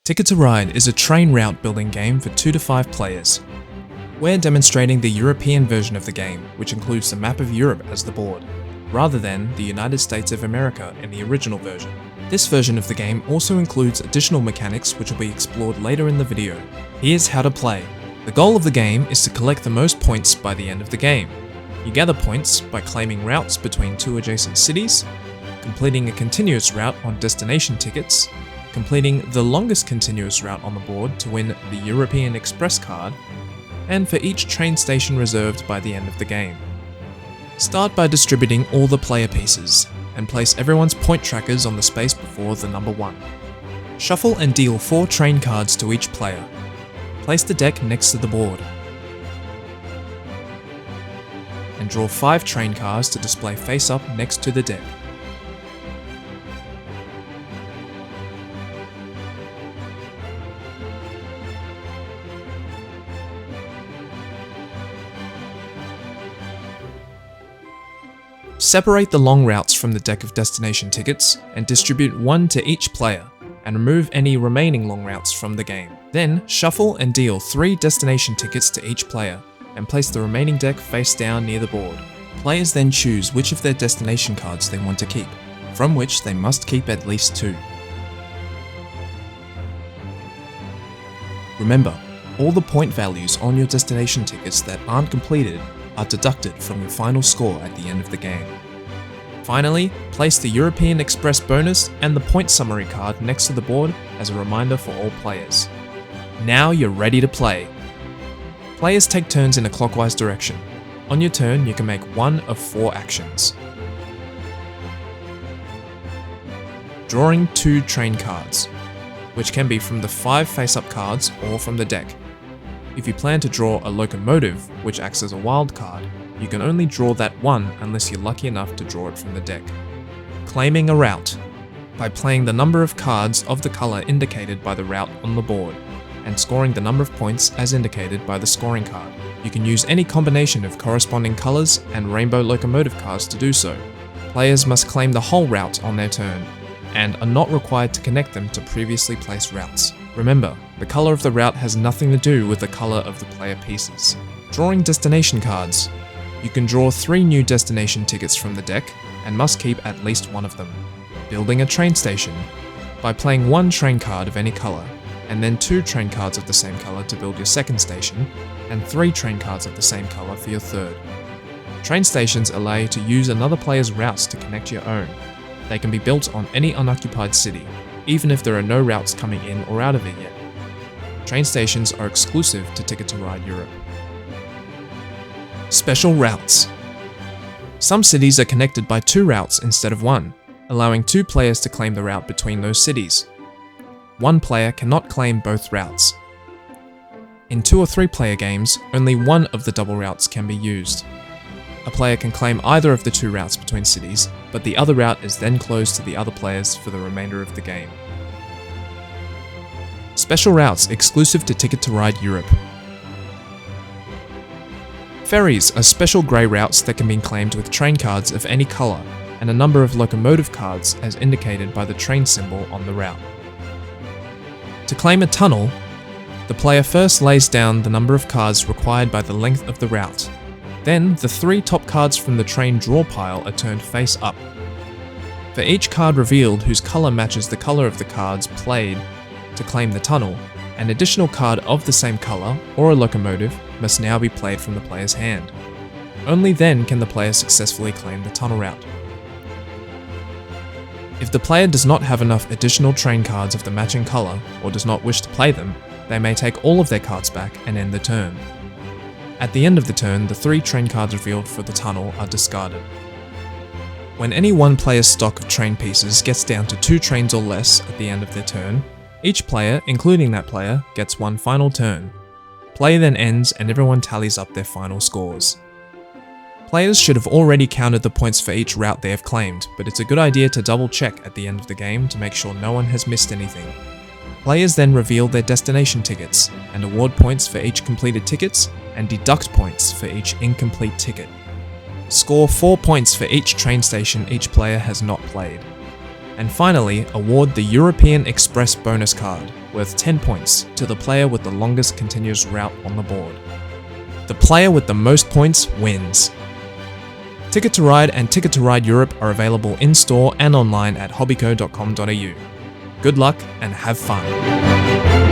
Ticket to Ride is a train route building game for 2 to 5 players. We're demonstrating the European version of the game, which includes the map of Europe as the board, rather than the United States of America in the original version. This version of the game also includes additional mechanics which will be explored later in the video. Here's how to play. The goal of the game is to collect the most points by the end of the game. You gather points by claiming routes between 2 adjacent cities, completing a continuous route on destination tickets, completing the longest continuous route on the board to win the European Express card, and for each train station reserved by the end of the game. Start by distributing all the player pieces, and place everyone's point trackers on the space before the number 1. Shuffle and deal 4 train cards to each player. Place the deck next to the board. And draw 5 train cards to display face up next to the deck. Separate the long routes from the deck of destination tickets and distribute 1 to each player, and remove any remaining long routes from the game. Then shuffle and deal 3 destination tickets to each player, and place the remaining deck face down near the board. Players then choose which of their destination cards they want to keep, from which they must keep at least 2. Remember, all the point values on your destination tickets that aren't completed are deducted from your final score at the end of the game. Finally, place the European Express bonus and the point summary card next to the board as a reminder for all players. Now you're ready to play. Players take turns in a clockwise direction. On your turn, you can make one of 4 actions. Drawing 2 train cards, which can be from the 5 face-up cards or from the deck. If you plan to draw a locomotive, which acts as a wild card, you can only draw that one unless you're lucky enough to draw it from the deck. Claiming a route, by playing the number of cards of the colour indicated by the route on the board, and scoring the number of points as indicated by the scoring card. You can use any combination of corresponding colours and rainbow locomotive cards to do so. Players must claim the whole route on their turn, and are not required to connect them to previously placed routes. Remember, the colour of the route has nothing to do with the colour of the player pieces. Drawing destination cards. You can draw 3 new destination tickets from the deck, and must keep at least 1 of them. Building a train station. By playing 1 train card of any colour, and then 2 train cards of the same colour to build your second station, and 3 train cards of the same colour for your third. Train stations allow you to use another player's routes to connect your own. They can be built on any unoccupied city, even if there are no routes coming in or out of it yet. Train stations are exclusive to Ticket to Ride Europe. Special routes. Some cities are connected by 2 routes instead of 1, allowing 2 players to claim the route between those cities. 1 player cannot claim both routes. In 2 or 3 player games, only 1 of the double routes can be used. A player can claim either of the 2 routes between cities, but the other route is then closed to the other players for the remainder of the game. Special routes exclusive to Ticket to Ride Europe. Ferries are special grey routes that can be claimed with train cards of any colour, and a number of locomotive cards as indicated by the train symbol on the route. To claim a tunnel, the player first lays down the number of cards required by the length of the route. Then, the 3 top cards from the train draw pile are turned face up. For each card revealed whose colour matches the colour of the cards played to claim the tunnel, an additional card of the same colour, or a locomotive, must now be played from the player's hand. Only then can the player successfully claim the tunnel route. If the player does not have enough additional train cards of the matching colour, or does not wish to play them, they may take all of their cards back and end the turn. At the end of the turn, the 3 train cards revealed for the tunnel are discarded. When any one player's stock of train pieces gets down to 2 trains or less at the end of their turn, each player, including that player, gets 1 final turn. Play then ends and everyone tallies up their final scores. Players should have already counted the points for each route they have claimed, but it's a good idea to double check at the end of the game to make sure no one has missed anything. Players then reveal their destination tickets, and award points for each completed tickets, and deduct points for each incomplete ticket. Score 4 points for each train station each player has not played. And finally, award the European Express bonus card, worth 10 points, to the player with the longest continuous route on the board. The player with the most points wins. Ticket to Ride and Ticket to Ride Europe are available in-store and online at hobbyco.com.au. Good luck and have fun!